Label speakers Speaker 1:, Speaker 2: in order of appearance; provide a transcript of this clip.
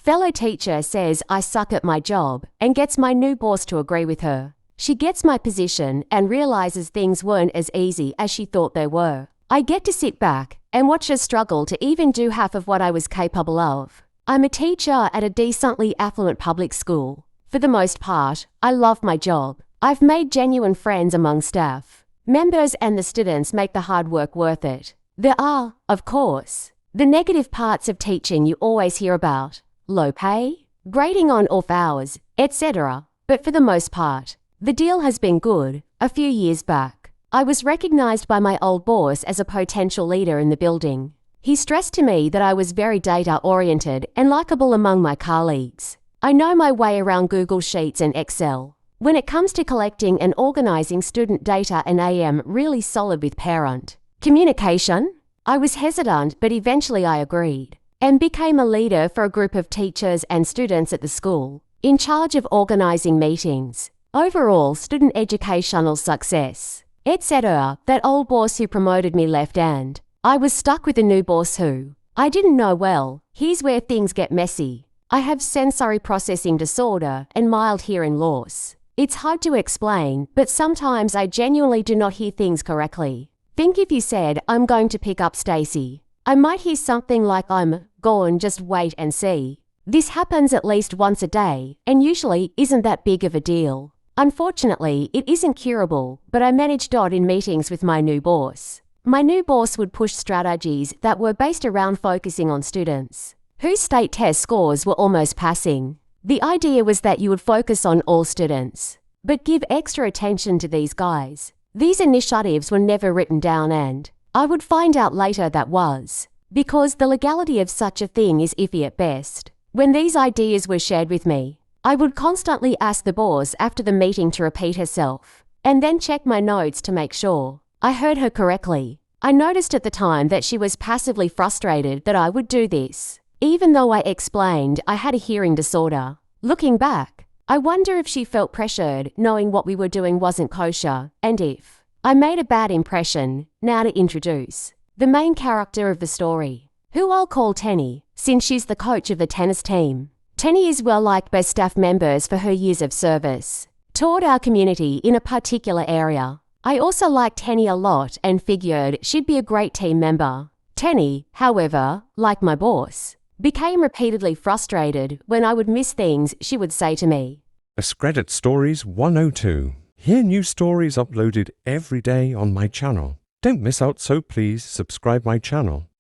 Speaker 1: Fellow teacher says I suck at my job and gets my new boss to agree with her. She gets my position and realizes things weren't as easy as she thought they were. I get to sit back and watch her struggle to even do half of what I was capable of. I'm a teacher at a decently affluent public school. For the most part, I love my job. I've made genuine friends among staff. Members and the students make the hard work worth it. There are, of course, the negative parts of teaching you always hear about. Low pay, grading on off hours, etc. But for the most part, the deal has been good. A few years back, I was recognized by my old boss as a potential leader in the building. He stressed to me that I was very data-oriented and likable among my colleagues. I know my way around Google Sheets and Excel. When it comes to collecting and organizing student data, and I am really solid with parent communication. I was hesitant, but eventually I agreed and became a leader for a group of teachers and students at the school, in charge of organizing meetings, overall student educational success, etc. That old boss who promoted me left and I was stuck with a new boss who I didn't know well. Here's where things get messy. I have sensory processing disorder and mild hearing loss. It's hard to explain, but sometimes I genuinely do not hear things correctly. Think if you said, I'm going to pick up Stacy, I might hear something like I'm gone, just wait and see. This happens at least once a day and usually isn't that big of a deal. Unfortunately, it isn't curable, but I managed it in meetings with my new boss. My new boss would push strategies that were based around focusing on students whose state test scores were almost passing. The idea was that you would focus on all students, but give extra attention to these guys. These initiatives were never written down, and I would find out later that was because the legality of such a thing is iffy at best. When these ideas were shared with me, I would constantly ask the boss after the meeting to repeat herself, and then check my notes to make sure I heard her correctly. I noticed at the time that she was passively frustrated that I would do this, even though I explained I had a hearing disorder. Looking back, I wonder if she felt pressured knowing what we were doing wasn't kosher, and if I made a bad impression. Now to introduce the main character of the story, who I'll call Tenny, since she's the coach of the tennis team. Tenny is well liked by staff members for her years of service toward our community in a particular area. I also liked Tenny a lot and figured she'd be a great team member. Tenny, however, like my boss, became repeatedly frustrated when I would miss things she would say to me.
Speaker 2: Scredit Stories 102. Hear new stories uploaded every day on my channel. Don't miss out, so please subscribe my channel.